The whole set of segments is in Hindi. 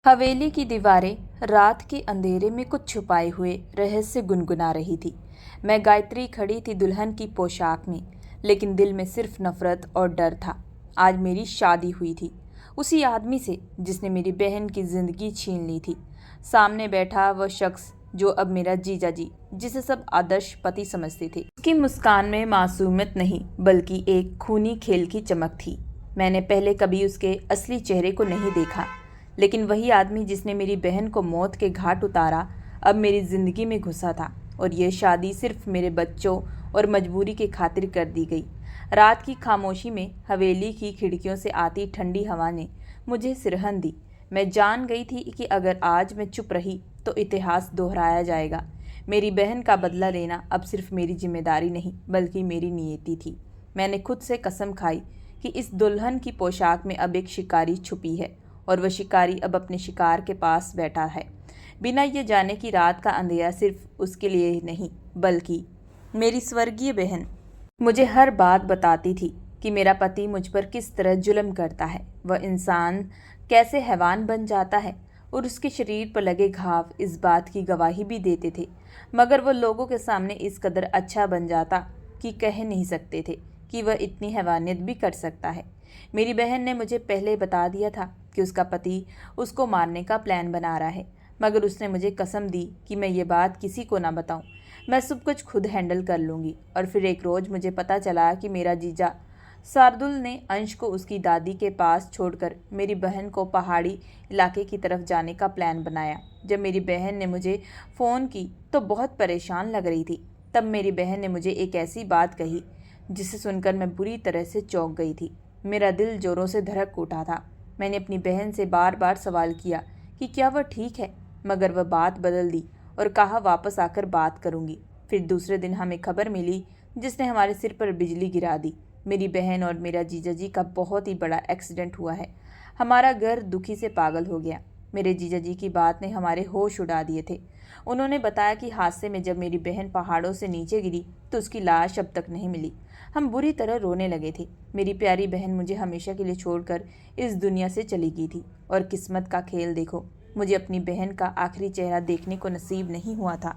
हवेली की दीवारें रात के अंधेरे में कुछ छुपाए हुए रहस्य गुनगुना रही थी। मैं गायत्री खड़ी थी दुल्हन की पोशाक में, लेकिन दिल में सिर्फ नफरत और डर था। आज मेरी शादी हुई थी उसी आदमी से जिसने मेरी बहन की जिंदगी छीन ली थी। सामने बैठा वह शख्स जो अब मेरा जीजा जी, जिसे सब आदर्श पति समझते थे। उसकी मुस्कान में मासूमियत नहीं बल्कि एक खूनी खेल की चमक थी। मैंने पहले कभी उसके असली चेहरे को नहीं देखा, लेकिन वही आदमी जिसने मेरी बहन को मौत के घाट उतारा अब मेरी जिंदगी में घुसा था। और यह शादी सिर्फ मेरे बच्चों और मजबूरी के खातिर कर दी गई। रात की खामोशी में हवेली की खिड़कियों से आती ठंडी हवा ने मुझे सिरहन दी। मैं जान गई थी कि अगर आज मैं चुप रही तो इतिहास दोहराया जाएगा। मेरी बहन का बदला लेना अब सिर्फ मेरी जिम्मेदारी नहीं बल्कि मेरी नियति थी। मैंने खुद से कसम खाई कि इस दुल्हन की पोशाक में अब एक शिकारी छुपी है और वह शिकारी अब अपने शिकार के पास बैठा है, बिना ये जाने कि रात का अंधेरा सिर्फ उसके लिए नहीं बल्कि मेरी स्वर्गीय बहन मुझे हर बात बताती थी कि मेरा पति मुझ पर किस तरह जुल्म करता है, वह इंसान कैसे हैवान बन जाता है और उसके शरीर पर लगे घाव इस बात की गवाही भी देते थे। मगर वह लोगों के सामने इस कदर अच्छा बन जाता कि कह नहीं सकते थे कि वह इतनी हैवानियत भी कर सकता है। मेरी बहन ने मुझे पहले बता दिया था कि उसका पति उसको मारने का प्लान बना रहा है, मगर उसने मुझे कसम दी कि मैं ये बात किसी को ना बताऊं, मैं सब कुछ खुद हैंडल कर लूँगी। और फिर एक रोज़ मुझे पता चला कि मेरा जीजा शार्दुल ने अंश को उसकी दादी के पास छोड़कर मेरी बहन को पहाड़ी इलाके की तरफ जाने का प्लान बनाया। जब मेरी बहन ने मुझे फ़ोन की तो बहुत परेशान लग रही थी। तब मेरी बहन ने मुझे एक ऐसी बात कही जिसे सुनकर मैं बुरी तरह से चौंक गई थी। मेरा दिल जोरों से धड़क उठा था। मैंने अपनी बहन से बार बार सवाल किया कि क्या वह ठीक है, मगर वह बात बदल दी और कहा वापस आकर बात करूंगी। फिर दूसरे दिन हमें खबर मिली जिसने हमारे सिर पर बिजली गिरा दी। मेरी बहन और मेरा जीजा जी का बहुत ही बड़ा एक्सीडेंट हुआ है। हमारा घर दुखी से पागल हो गया। मेरे जीजा जी की बात ने हमारे होश उड़ा दिए थे। उन्होंने बताया कि हादसे में जब मेरी बहन पहाड़ों से नीचे गिरी तो उसकी लाश अब तक नहीं मिली। हम बुरी तरह रोने लगे थे। मेरी प्यारी बहन मुझे हमेशा के लिए छोड़कर इस दुनिया से चली गई थी। और किस्मत का खेल देखो, मुझे अपनी बहन का आखिरी चेहरा देखने को नसीब नहीं हुआ था।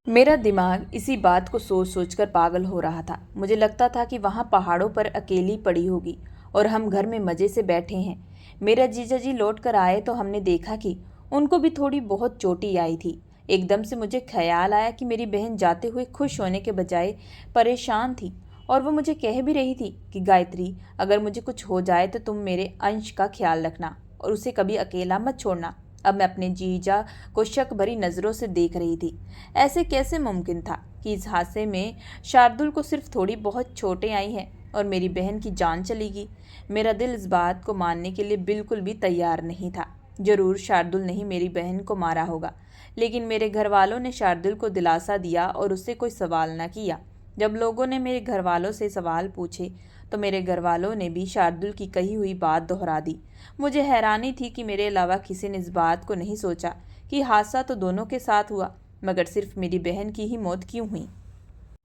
मेरा दिमाग इसी बात को सोच सोचकर पागल हो रहा था। मुझे लगता था कि वहाँ पहाड़ों पर अकेली पड़ी होगी और हम घर में मज़े से बैठे हैं। मेरा जीजा जी लौट कर आए तो हमने देखा कि उनको भी थोड़ी बहुत चोटें आई थी। एकदम से मुझे ख्याल आया कि मेरी बहन जाते हुए खुश होने के बजाय परेशान थी। और वो मुझे कह भी रही थी कि गायत्री, अगर मुझे कुछ हो जाए तो तुम मेरे अंश का ख्याल रखना और उसे कभी अकेला मत छोड़ना। अब मैं अपने जीजा को शक भरी नज़रों से देख रही थी। ऐसे कैसे मुमकिन था कि इस हादसे में शार्दुल को सिर्फ थोड़ी बहुत चोटें आई हैं और मेरी बहन की जान चली गई। मेरा दिल इस बात को मानने के लिए बिल्कुल भी तैयार नहीं था। जरूर शार्दुल ने ही मेरी बहन को मारा होगा, लेकिन मेरे घर वालों ने शार्दुल को दिलासा दिया और उससे कोई सवाल न किया। जब लोगों ने मेरे घर वालों से सवाल पूछे तो मेरे घर वालों ने भी शार्दुल की कही हुई बात दोहरा दी। मुझे हैरानी थी कि मेरे अलावा किसी ने इस बात को नहीं सोचा कि हादसा तो दोनों के साथ हुआ, मगर सिर्फ मेरी बहन की ही मौत क्यों हुई।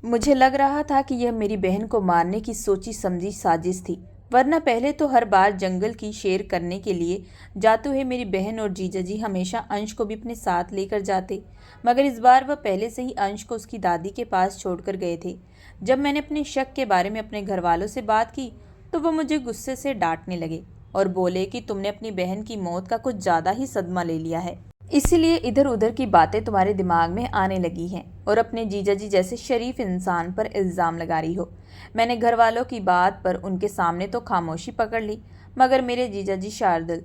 मुझे लग रहा था कि यह मेरी बहन को मारने की सोची समझी साजिश थी, वरना पहले तो हर बार जंगल की शेर करने के लिए जाते हुए मेरी बहन और जीजा जी हमेशा अंश को भी अपने साथ लेकर जाते, मगर इस बार वह पहले से ही अंश को उसकी दादी के पास छोड़कर गए थे। जब मैंने अपने शक के बारे में अपने घर वालों से बात की तो वह मुझे गुस्से से डांटने लगे और बोले कि तुमने अपनी बहन की मौत का कुछ ज़्यादा ही सदमा ले लिया है, इसीलिए इधर उधर की बातें तुम्हारे दिमाग में आने लगी हैं और अपने जीजा जी जैसे शरीफ इंसान पर इल्ज़ाम लगा रही हो। मैंने घर वालों की बात पर उनके सामने तो खामोशी पकड़ ली, मगर मेरे जीजा जी शार्दुल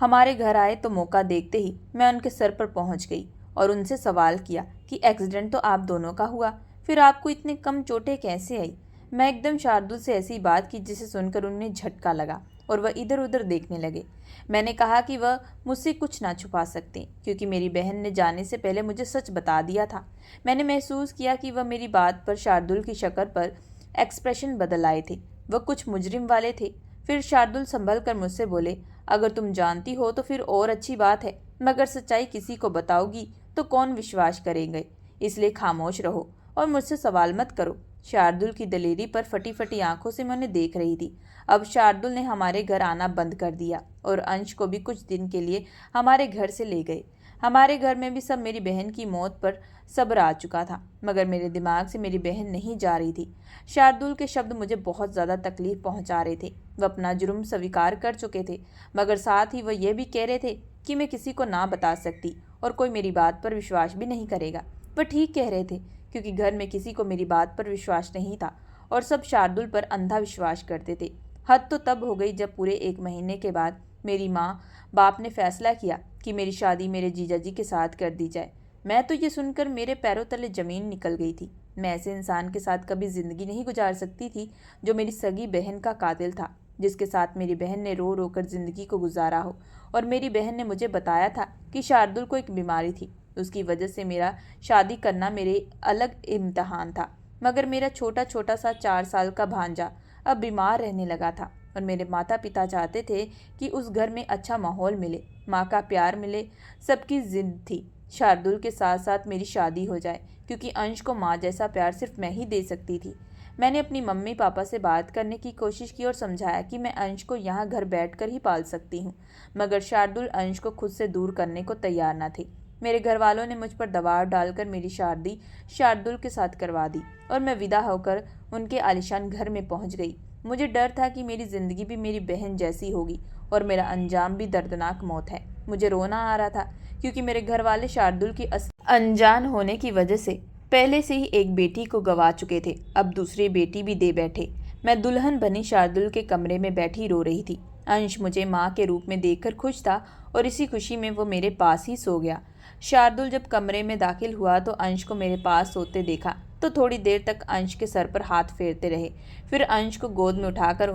हमारे घर आए तो मौका देखते ही मैं उनके सर पर पहुंच गई और उनसे सवाल किया कि एक्सीडेंट तो आप दोनों का हुआ, फिर आपको इतने कम चोटें कैसे आई। मैं एकदम शार्दुल से ऐसी बात की जिसे सुनकर उन्हें झटका लगा और वह इधर उधर देखने लगे। मैंने कहा कि वह मुझसे कुछ ना छुपा सकते क्योंकि मेरी बहन ने जाने से पहले मुझे सच बता दिया था। मैंने महसूस किया कि वह मेरी बात पर शार्दुल की शक्ल पर एक्सप्रेशन बदल आए थे, वह कुछ मुजरिम वाले थे। फिर शार्दुल संभल कर मुझसे बोले, अगर तुम जानती हो तो फिर और अच्छी बात है, मगर सच्चाई किसी को बताओगी तो कौन विश्वास करेंगे, इसलिए खामोश रहो और मुझसे सवाल मत करो। शार्दुल की दलेरी पर फटी फटी आंखों से मैं उन्हें देख रही थी। अब शार्दुल ने हमारे घर आना बंद कर दिया और अंश को भी कुछ दिन के लिए हमारे घर से ले गए। हमारे घर में भी सब मेरी बहन की मौत पर सब्र आ चुका था, मगर मेरे दिमाग से मेरी बहन नहीं जा रही थी। शार्दुल के शब्द मुझे बहुत ज़्यादा तकलीफ पहुंचा रहे थे। वह अपना जुर्म स्वीकार कर चुके थे, मगर साथ ही वह यह भी कह रहे थे कि मैं किसी को ना बता सकती और कोई मेरी बात पर विश्वास भी नहीं करेगा। वह ठीक कह रहे थे, क्योंकि घर में किसी को मेरी बात पर विश्वास नहीं था और सब शार्दुल पर अंधा विश्वास करते थे। हद तो तब हो गई जब पूरे 1 महीने के बाद मेरी माँ बाप ने फैसला किया कि मेरी शादी मेरे जीजा जी के साथ कर दी जाए। मैं तो ये सुनकर मेरे पैरों तले जमीन निकल गई थी। मैं ऐसे इंसान के साथ कभी जिंदगी नहीं गुजार सकती थी जो मेरी सगी बहन का कातिल था, जिसके साथ मेरी बहन ने रो रो कर जिंदगी को गुजारा हो। और मेरी बहन ने मुझे बताया था कि शार्दुल को एक बीमारी थी, उसकी वजह से मेरा शादी करना मेरे अलग इम्तहान था। मगर मेरा छोटा छोटा सा 4 साल का भांजा अब बीमार रहने लगा था और मेरे माता पिता चाहते थे कि उस घर में अच्छा माहौल मिले, माँ का प्यार मिले। सबकी जिद थी शार्दुल के साथ साथ मेरी शादी हो जाए, क्योंकि अंश को माँ जैसा प्यार सिर्फ मैं ही दे सकती थी। मैंने अपनी मम्मी पापा से बात करने की कोशिश की और समझाया कि मैं अंश को यहाँ घर बैठकर ही पाल सकती हूँ, मगर शार्दुल अंश को खुद से दूर करने को तैयार न थे। मेरे घर वालों ने मुझ पर दबाव डालकर मेरी शादी शार्दुल के साथ करवा दी और मैं विदा होकर उनके आलीशान घर में पहुंच गई। मुझे डर था कि मेरी जिंदगी भी मेरी बहन जैसी होगी और मेरा अंजाम भी दर्दनाक मौत है। मुझे रोना आ रहा था, क्योंकि मेरे घर वाले शार्दुल की अनजान होने की वजह से पहले से ही एक बेटी को गंवा चुके थे, अब दूसरी बेटी भी दे बैठे। मैं दुल्हन बनी शार्दुल के कमरे में बैठी रो रही थी। अंश मुझे माँ के रूप में देखकर खुश था और इसी खुशी में वो मेरे पास ही सो गया। शार्दुल जब कमरे में दाखिल हुआ तो अंश को मेरे पास सोते देखा तो थोड़ी देर तक अंश के सर पर हाथ फेरते रहे, फिर अंश को गोद में उठाकर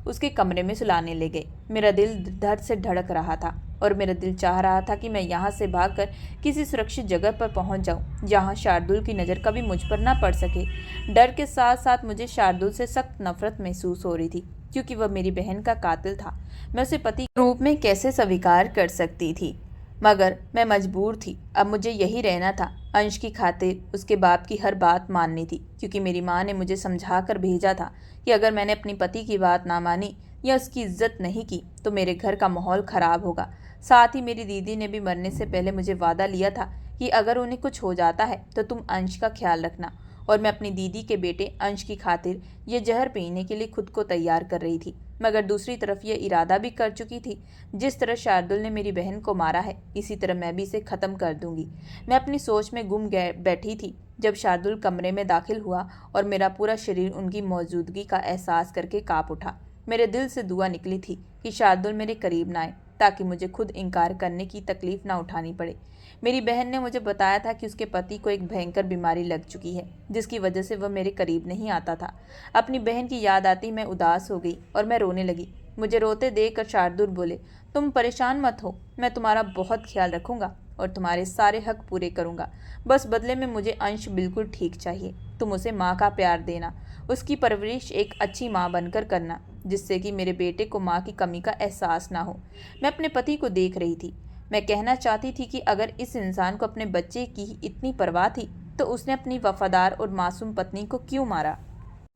उसके कमरे में सुलाने ले गए। मेरा दिल दर्द से धड़क रहा था और मेरा दिल चाह रहा था कि मैं यहाँ से भागकर किसी सुरक्षित जगह पर पहुँच जाऊँ, जहाँ शार्दुल की नज़र कभी मुझ पर ना पड़ सके। डर के साथ साथ मुझे शार्दुल से सख्त नफरत महसूस हो रही थी, क्योंकि वह मेरी बहन का कातिल था। मैं उसे पति के रूप में कैसे स्वीकार कर सकती थी, मगर मैं मजबूर थी। अब मुझे यही रहना था। अंश की खातिर उसके बाप की हर बात माननी थी, क्योंकि मेरी माँ ने मुझे समझा कर भेजा था कि अगर मैंने अपनी पति की बात ना मानी या उसकी इज्जत नहीं की तो मेरे घर का माहौल ख़राब होगा। साथ ही मेरी दीदी ने भी मरने से पहले मुझे वादा लिया था कि अगर उन्हें कुछ हो जाता है तो तुम अंश का ख्याल रखना। और मैं अपनी दीदी के बेटे अंश की खातिर ये जहर पीने के लिए खुद को तैयार कर रही थी, मगर दूसरी तरफ ये इरादा भी कर चुकी थी, जिस तरह शार्दुल ने मेरी बहन को मारा है इसी तरह मैं भी इसे ख़त्म कर दूंगी। मैं अपनी सोच में गुम बैठी थी जब शार्दुल कमरे में दाखिल हुआ और मेरा पूरा शरीर उनकी मौजूदगी का एहसास करके काँप उठा। मेरे दिल से दुआ निकली थी कि शार्दुल मेरे करीब ना आए, ताकि मुझे खुद इनकार करने की तकलीफ ना उठानी पड़े। मेरी बहन ने मुझे बताया था कि उसके पति को एक भयंकर बीमारी लग चुकी है, जिसकी वजह से वह मेरे करीब नहीं आता था। अपनी बहन की याद आती मैं उदास हो गई और मैं रोने लगी। मुझे रोते देखकर शार्दुल बोले, तुम परेशान मत हो, मैं तुम्हारा बहुत ख्याल रखूंगा और तुम्हारे सारे हक पूरे करूंगा। बस बदले में मुझे अंश बिल्कुल ठीक चाहिए। तुम उसे माँ का प्यार देना, उसकी परवरिश एक अच्छी माँ बनकर करना, जिससे कि मेरे बेटे को माँ की कमी का एहसास ना हो। मैं अपने पति को देख रही थी। मैं कहना चाहती थी कि अगर इस इंसान को अपने बच्चे की इतनी परवाह थी तो उसने अपनी वफादार और मासूम पत्नी को क्यों मारा?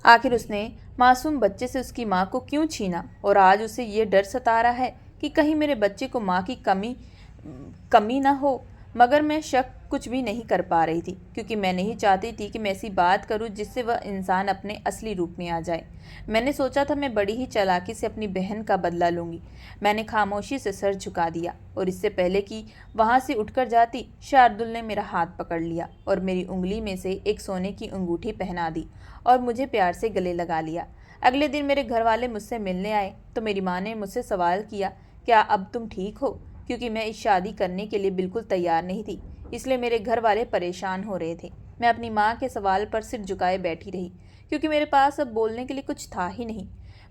आखिर उसने मासूम बच्चे से उसकी माँ को क्यों छीना? और आज उसे ये डर सता रहा है कि कहीं मेरे बच्चे को माँ की कमी ना हो। मगर मैं शक कुछ भी नहीं कर पा रही थी, क्योंकि मैं नहीं चाहती थी कि मैं ऐसी बात करूं जिससे वह इंसान अपने असली रूप में आ जाए। मैंने सोचा था मैं बड़ी ही चालाकी से अपनी बहन का बदला लूंगी। मैंने खामोशी से सर झुका दिया और इससे पहले कि वहां से उठकर जाती, शार्दुल ने मेरा हाथ पकड़ लिया और मेरी उंगली में से एक सोने की अंगूठी पहना दी और मुझे प्यार से गले लगा लिया। अगले दिन मेरे घर वाले मुझसे मिलने आए तो मेरी माँ ने मुझसे सवाल किया, क्या अब तुम ठीक हो? क्योंकि मैं इस शादी करने के लिए बिल्कुल तैयार नहीं थी, इसलिए मेरे घर वाले परेशान हो रहे थे। मैं अपनी माँ के सवाल पर सिर झुकाए बैठी रही, क्योंकि मेरे पास अब बोलने के लिए कुछ था ही नहीं।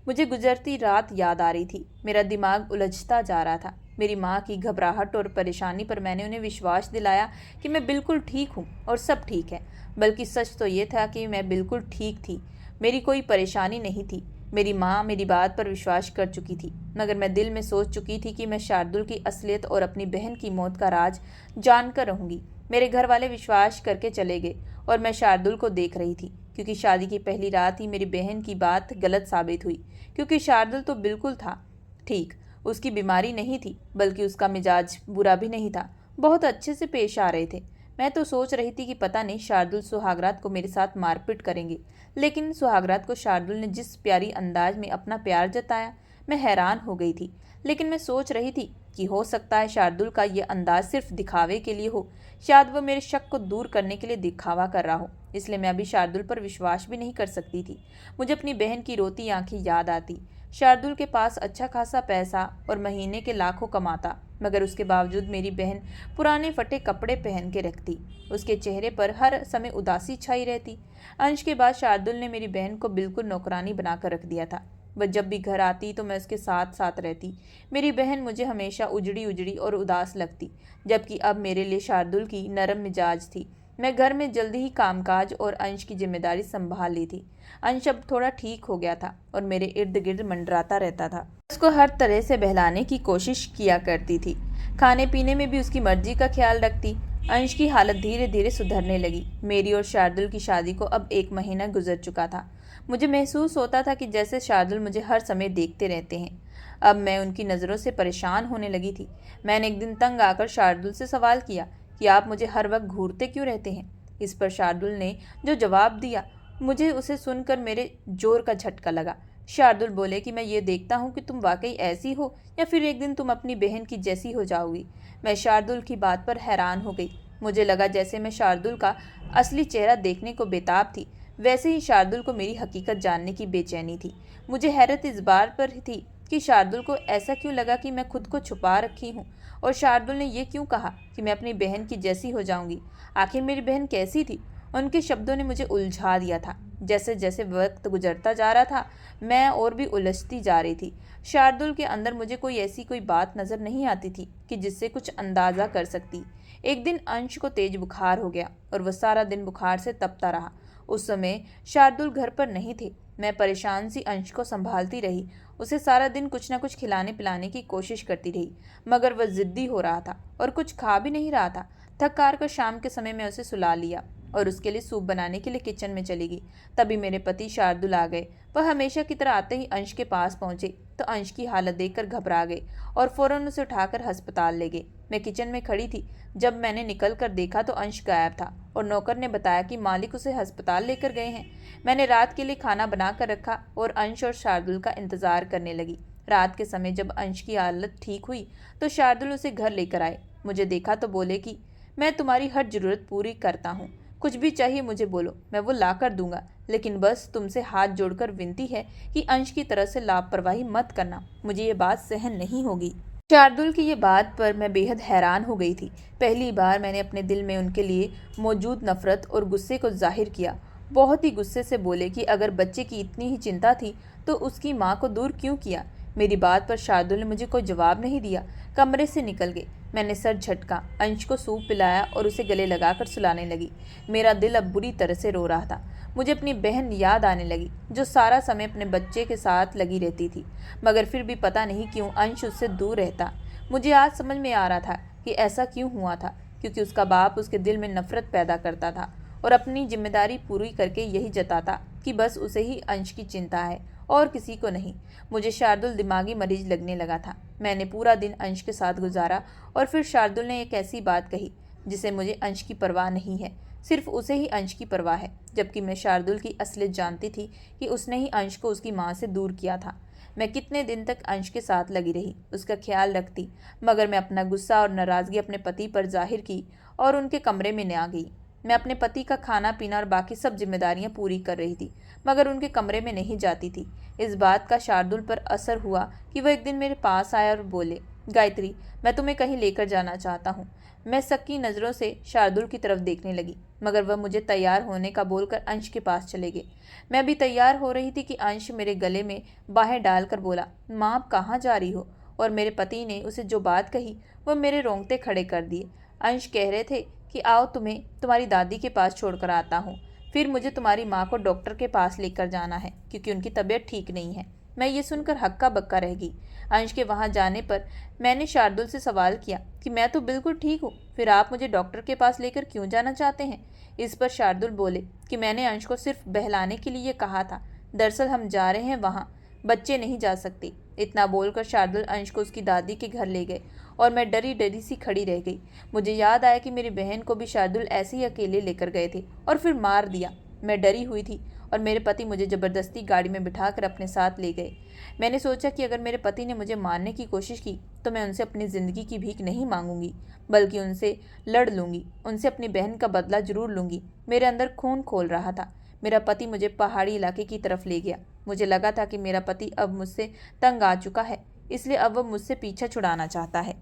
मुझे गुजरती रात याद आ रही थी, मेरा दिमाग उलझता जा रहा था। मेरी माँ की घबराहट और परेशानी पर मैंने उन्हें विश्वास दिलाया कि मैं बिल्कुल ठीक हूँ और सब ठीक है। बल्कि सच तो ये था कि मैं बिल्कुल ठीक थी, मेरी कोई परेशानी नहीं थी। मेरी माँ मेरी बात पर विश्वास कर चुकी थी, मगर मैं दिल में सोच चुकी थी कि मैं शार्दुल की असलियत और अपनी बहन की मौत का राज जानकर रहूंगी। मेरे घर वाले विश्वास करके चले गए और मैं शार्दुल को देख रही थी। क्योंकि शादी की पहली रात ही मेरी बहन की बात गलत साबित हुई। क्योंकि शार्दुल तो बिल्कुल था ठीक, उसकी बीमारी नहीं थी, बल्कि उसका मिजाज बुरा भी नहीं था, बहुत अच्छे से पेश आ रहे थे। मैं तो सोच रही थी कि पता नहीं शार्दुल सुहागरात को मेरे साथ मारपीट करेंगे, लेकिन सुहागरात को शार्दुल ने जिस प्यारी अंदाज में अपना प्यार जताया, मैं हैरान हो गई थी। लेकिन मैं सोच रही थी कि हो सकता है शार्दुल का ये अंदाज सिर्फ दिखावे के लिए हो, शायद वह मेरे शक को दूर करने के लिए दिखावा कर रहा हो। इसलिए मैं अभी शार्दुल पर विश्वास भी नहीं कर सकती थी। मुझे अपनी बहन की रोती आंखें याद आती। शार्दुल के पास अच्छा खासा पैसा और महीने के लाखों कमाता, मगर उसके बावजूद मेरी बहन पुराने फटे कपड़े पहन के रखती। उसके चेहरे पर हर समय उदासी छाई रहती। अंश के बाद शार्दुल ने मेरी बहन को बिल्कुल नौकरानी बनाकर रख दिया था। वह जब भी घर आती तो मैं उसके साथ साथ रहती। मेरी बहन मुझे हमेशा उजड़ी उजड़ी और उदास लगती, जबकि अब मेरे लिए शार्दुल की नरम मिजाज थी। मैं घर में जल्दी ही कामकाज और अंश की जिम्मेदारी संभाल ली थी। अंश अब थोड़ा ठीक हो गया था और मेरे इर्द गिर्द मंडराता रहता था। उसको हर तरह से बहलाने की कोशिश किया करती थी। खाने पीने में भी उसकी मर्जी का ख्याल रखती। अंश की हालत धीरे धीरे सुधरने लगी। मेरी और शार्दुल की शादी को अब 1 महीना गुजर चुका था। मुझे महसूस होता था कि जैसे शार्दुल मुझे हर समय देखते रहते हैं। अब मैं उनकी नज़रों से परेशान होने लगी थी। मैंने एक दिन तंग आकर शार्दुल से सवाल किया कि आप मुझे हर वक्त घूरते क्यों रहते हैं। इस पर शार्दुल ने जो जवाब दिया, मुझे उसे सुनकर मेरे जोर का झटका लगा। शार्दुल बोले कि मैं ये देखता हूँ कि तुम वाकई ऐसी हो या फिर एक दिन तुम अपनी बहन की जैसी हो जाओगी। मैं शार्दुल की बात पर हैरान हो गई। मुझे लगा जैसे मैं शार्दुल का असली चेहरा देखने को बेताब थी, वैसे ही शार्दुल को मेरी हकीकत जानने की बेचैनी थी। मुझे हैरत इस बात पर थी कि शार्दुल को ऐसा क्यों लगा कि मैं खुद को छुपा रखी हूँ, और शार्दुल ने यह क्यों कहा कि मैं अपनी बहन की जैसी हो जाऊंगी। आखिर मेरी बहन कैसी थी? उनके शब्दों ने मुझे उलझा दिया था। जैसे जैसे वक्त गुजरता जा रहा था, मैं और भी उलझती जा रही थी। शार्दुल के अंदर मुझे कोई बात नजर नहीं आती थी कि जिससे कुछ अंदाजा कर सकती। एक दिन अंश को तेज बुखार हो गया और वह सारा दिन बुखार से तपता रहा। उस समय शार्दुल घर पर नहीं थे। मैं परेशान सी अंश को संभालती रही। उसे सारा दिन कुछ न कुछ खिलाने पिलाने की कोशिश करती रही, मगर वह जिद्दी हो रहा था और कुछ खा भी नहीं रहा था। थक हार कर शाम के समय मैं उसे सुला लिया और उसके लिए सूप बनाने के लिए किचन में चली गई। तभी मेरे पति शार्दुल आ गए। वह हमेशा की तरह आते ही अंश के पास पहुंचे तो अंश की हालत देखकर घबरा गए और फौरन उसे उठाकर अस्पताल ले गए। मैं किचन में खड़ी थी। जब मैंने निकल कर देखा तो अंश गायब था और नौकर ने बताया कि मालिक उसे अस्पताल लेकर गए हैं। मैंने रात के लिए खाना बनाकर रखा और अंश और शार्दुल का इंतजार करने लगी। रात के समय जब अंश की हालत ठीक हुई तो शार्दुल उसे घर लेकर आए। मुझे देखा तो बोले कि मैं तुम्हारी हर जरूरत पूरी करता हूँ, कुछ भी चाहिए मुझे बोलो, मैं वो ला कर दूंगा, लेकिन बस तुमसे हाथ जोड़कर विनती है कि अंश की तरह से लापरवाही मत करना, मुझे ये बात सहन नहीं होगी। शार्दुल की ये बात पर मैं बेहद हैरान हो गई थी। पहली बार मैंने अपने दिल में उनके लिए मौजूद नफरत और गुस्से को जाहिर किया। बहुत ही गुस्से से बोले कि अगर बच्चे की इतनी ही चिंता थी तो उसकी माँ को दूर क्यों किया। मेरी बात पर शार्दुल ने मुझे कोई जवाब नहीं दिया, कमरे से निकल गए। मैंने सर झटका, अंश को सूप पिलाया और उसे गले लगाकर सुलाने लगी। मेरा दिल अब बुरी तरह से रो रहा था। मुझे अपनी बहन याद आने लगी जो सारा समय अपने बच्चे के साथ लगी रहती थी, मगर फिर भी पता नहीं क्यों अंश उससे दूर रहता। मुझे आज समझ में आ रहा था कि ऐसा क्यों हुआ था, क्योंकि उसका बाप उसके दिल में नफरत पैदा करता था और अपनी जिम्मेदारी पूरी करके यही जताता कि बस उसे ही अंश की चिंता है और किसी को नहीं। मुझे शार्दुल दिमागी मरीज लगने लगा था। मैंने पूरा दिन अंश के साथ गुजारा और फिर शार्दुल ने एक ऐसी बात कही जिसे मुझे अंश की परवाह नहीं है, सिर्फ उसे ही अंश की परवाह है, जबकि मैं शार्दुल की असलियत जानती थी कि उसने ही अंश को उसकी माँ से दूर किया था। मैं कितने दिन तक अंश के साथ लगी रही, उसका ख्याल रखती, मगर मैं अपना गुस्सा और नाराज़गी अपने पति पर जाहिर की और उनके कमरे में न आ गई। मैं अपने पति का खाना पीना और बाकी सब जिम्मेदारियां पूरी कर रही थी, मगर उनके कमरे में नहीं जाती थी। इस बात का शार्दुल पर असर हुआ कि वह एक दिन मेरे पास आया और बोले, गायत्री, मैं तुम्हें कहीं लेकर जाना चाहता हूँ। मैं शक्की नज़रों से शार्दुल की तरफ देखने लगी, मगर वह मुझे तैयार होने का बोलकर अंश के पास चले गए। मैं भी तैयार हो रही थी कि अंश मेरे गले में बाहें डालकर बोला, माँ आप कहाँ जा रही हो? और मेरे पति ने उसे जो बात कही वह मेरे रोंगटे खड़े कर दिए। अंश कह रहे थे कि आओ तुम्हें तुम्हारी दादी के पास छोड़कर आता हूँ, फिर मुझे तुम्हारी माँ को डॉक्टर के पास लेकर जाना है क्योंकि उनकी तबीयत ठीक नहीं है। मैं ये सुनकर हक्का बक्का रह गई। अंश के वहाँ जाने पर मैंने शार्दुल से सवाल किया कि मैं तो बिल्कुल ठीक हूँ, फिर आप मुझे डॉक्टर के पास लेकर क्यों जाना चाहते हैं। इस पर शार्दुल बोले कि मैंने अंश को सिर्फ बहलाने के लिए कहा था, दरअसल हम जा रहे हैं वहाँ, बच्चे नहीं जा सकते। इतना बोलकर शार्दुल अंश को उसकी दादी के घर ले गए और मैं डरी डरी सी खड़ी रह गई। मुझे याद आया कि मेरी बहन को भी शार्दुल ऐसे ही अकेले लेकर गए थे और फिर मार दिया। मैं डरी हुई थी और मेरे पति मुझे ज़बरदस्ती गाड़ी में बिठाकर अपने साथ ले गए। मैंने सोचा कि अगर मेरे पति ने मुझे मारने की कोशिश की तो मैं उनसे अपनी ज़िंदगी की भीख नहीं मांगूंगी, बल्कि उनसे लड़ लूँगी, उनसे अपनी बहन का बदला जरूर लूँगी। मेरे अंदर खून खोल रहा था। मेरा पति मुझे पहाड़ी इलाके की तरफ ले गया। मुझे लगा था कि मेरा पति अब मुझसे तंग आ चुका है, इसलिए अब वह मुझसे पीछा छुड़ाना चाहता है।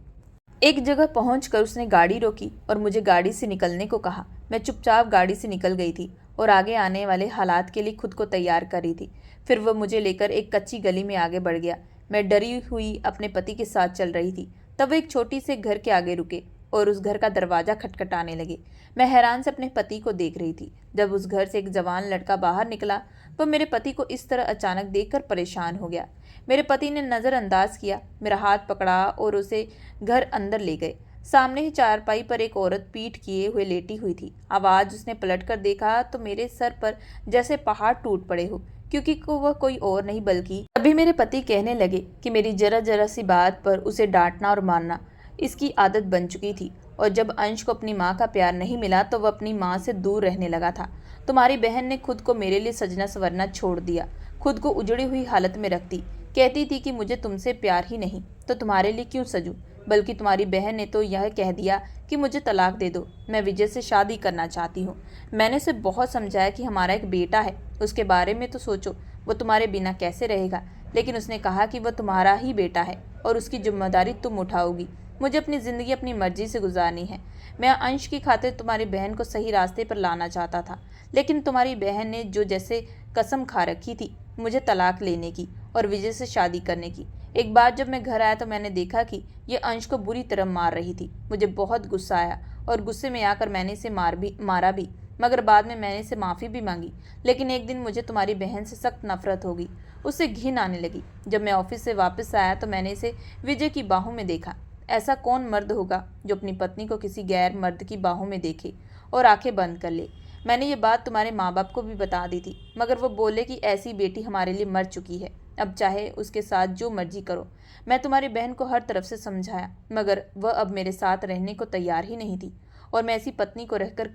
एक जगह पहुंचकर उसने गाड़ी रोकी और मुझे गाड़ी से निकलने को कहा। मैं चुपचाप गाड़ी से निकल गई थी और आगे आने वाले हालात के लिए खुद को तैयार कर रही थी। फिर वह मुझे लेकर एक कच्ची गली में आगे बढ़ गया। मैं डरी हुई अपने पति के साथ चल रही थी। तब वो एक छोटी से घर के आगे रुके और उस घर का दरवाज़ा खटखटाने लगे। मैं हैरान से अपने पति को देख रही थी। जब उस घर से एक जवान लड़का बाहर निकला, वह मेरे पति को इस तरह अचानक देखकर परेशान हो गया। मेरे पति ने नज़रअंदाज किया, मेरा हाथ पकड़ा और उसे घर अंदर ले गए। सामने ही चारपाई पर एक औरत पीठ किए हुए लेटी हुई थी। आवाज़ उसने पलटकर देखा तो मेरे सर पर जैसे पहाड़ टूट पड़े हो, क्योंकि वह कोई और नहीं बल्कि अभी मेरे पति कहने लगे कि मेरी जरा जरा सी बात पर उसे डांटना और मारना इसकी आदत बन चुकी थी, और जब अंश को अपनी माँ का प्यार नहीं मिला तो वह अपनी माँ से दूर रहने लगा था। तुम्हारी बहन ने खुद को मेरे लिए सजना संवरना छोड़ दिया, खुद को उजड़ी हुई हालत में रखती, कहती थी कि मुझे तुमसे प्यार ही नहीं तो तुम्हारे लिए क्यों सजूं, बल्कि तुम्हारी बहन ने तो यह कह दिया कि मुझे तलाक दे दो, मैं विजय से शादी करना चाहती हूँ। मैंने उसे बहुत समझाया कि हमारा एक बेटा है, उसके बारे में तो सोचो, वो तुम्हारे बिना कैसे रहेगा, लेकिन उसने कहा कि वह तुम्हारा ही बेटा है और उसकी जिम्मेदारी तुम उठाओगी। मुझे अपनी ज़िंदगी अपनी मर्जी से गुजारनी है। मैं अंश की खातिर तुम्हारी बहन को सही रास्ते पर लाना चाहता था, लेकिन तुम्हारी बहन ने जो जैसे कसम खा रखी थी मुझे तलाक लेने की और विजय से शादी करने की। एक बार जब मैं घर आया तो मैंने देखा कि ये अंश को बुरी तरह मार रही थी। मुझे बहुत गुस्सा आया और गुस्से में आकर मैंने इसे मारा भी, मगर बाद में मैंने इसे माफ़ी भी मांगी। लेकिन एक दिन मुझे तुम्हारी बहन से सख्त नफरत हो गई, उससे घिन आने लगी। जब मैं ऑफिस से वापस आया तो मैंने इसे विजय की बाहों में देखा। ऐसा कौन मर्द होगा जो अपनी पत्नी को किसी गैर मर्द की बाहों में देखे और आंखें बंद कर ले। मैंने ये बात तुम्हारे माँ बाप को भी बता दी थी, मगर वो बोले कि ऐसी बेटी हमारे लिए मर चुकी है, अब चाहे उसके साथ जो मर्जी करो। मैं तुम्हारी बहन को हर तरफ से समझाया, मगर वह अब मेरे साथ रहने को तैयार ही नहीं थी, और मैं ऐसी पत्नी को रहकर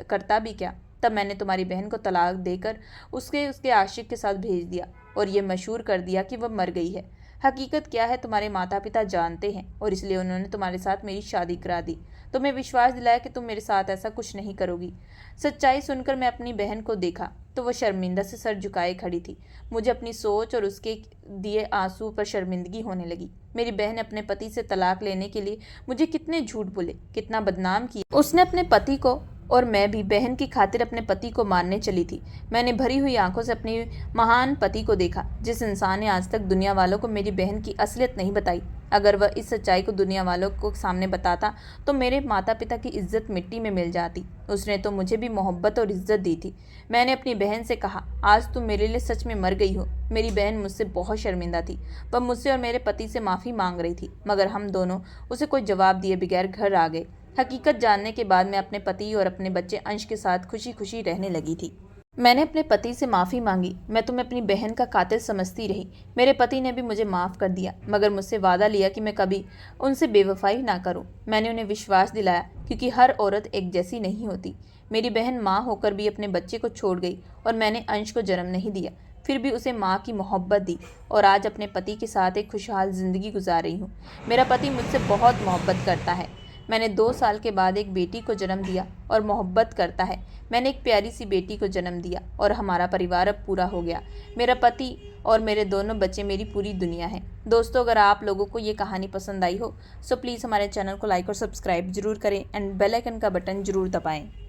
करता भी क्या। तब मैंने तुम्हारी बहन को तलाक देकर उसके आशिक के साथ भेज दिया और ये मशहूर कर दिया कि वह मर गई है। हकीकत क्या है तुम्हारे माता पिता जानते हैं और इसलिए उन्होंने तुम्हारे साथ मेरी शादी करा दी। तुम्हें विश्वास दिलाया कि तुम मेरे साथ ऐसा कुछ नहीं करोगी। सच्चाई सुनकर मैं अपनी बहन को देखा तो वह शर्मिंदा से सर झुकाए खड़ी थी। मुझे अपनी सोच और उसके दिए आंसू पर शर्मिंदगी होने लगी। मेरी बहन अपने पति से तलाक लेने के लिए मुझे कितने झूठ बोले, कितना बदनाम किया। उसने अपने पति को और मैं भी बहन की खातिर अपने पति को मारने चली थी। मैंने भरी हुई आंखों से अपने महान पति को देखा, जिस इंसान ने आज तक दुनिया वालों को मेरी बहन की असलियत नहीं बताई। अगर वह इस सच्चाई को दुनिया वालों को सामने बताता तो मेरे माता पिता की इज्जत मिट्टी में मिल जाती। उसने तो मुझे भी मोहब्बत और इज्जत दी थी। मैंने अपनी बहन से कहा, आज तुम मेरे लिए सच में मर गई हो। मेरी बहन मुझसे बहुत शर्मिंदा थी। वह मुझसे और मेरे पति से माफ़ी मांग रही थी, मगर हम दोनों उसे कोई जवाब दिए बगैर घर आ गए। हकीकत जानने के बाद मैं अपने पति और अपने बच्चे अंश के साथ खुशी खुशी रहने लगी थी। मैंने अपने पति से माफ़ी मांगी। मैं तुम्हें अपनी बहन का कातिल समझती रही। मेरे पति ने भी मुझे माफ़ कर दिया, मगर मुझसे वादा लिया कि मैं कभी उनसे बेवफाई ना करूं। मैंने उन्हें विश्वास दिलाया, क्योंकि हर औरत एक जैसी नहीं होती। मेरी बहन माँ होकर भी अपने बच्चे को छोड़ गई और मैंने अंश को जन्म नहीं दिया, फिर भी उसे माँ की मोहब्बत दी और आज अपने पति के साथ एक खुशहाल ज़िंदगी गुजार रही हूँ। मेरा पति मुझसे बहुत मोहब्बत करता है। मैंने 2 साल के बाद एक बेटी को जन्म दिया और मोहब्बत करता है। मैंने एक प्यारी सी बेटी को जन्म दिया और हमारा परिवार अब पूरा हो गया। मेरा पति और मेरे दोनों बच्चे मेरी पूरी दुनिया हैं। दोस्तों, अगर आप लोगों को ये कहानी पसंद आई हो सो प्लीज़ हमारे चैनल को लाइक और सब्सक्राइब जरूर करें एंड बेल आइकन का बटन जरूर दबाएं।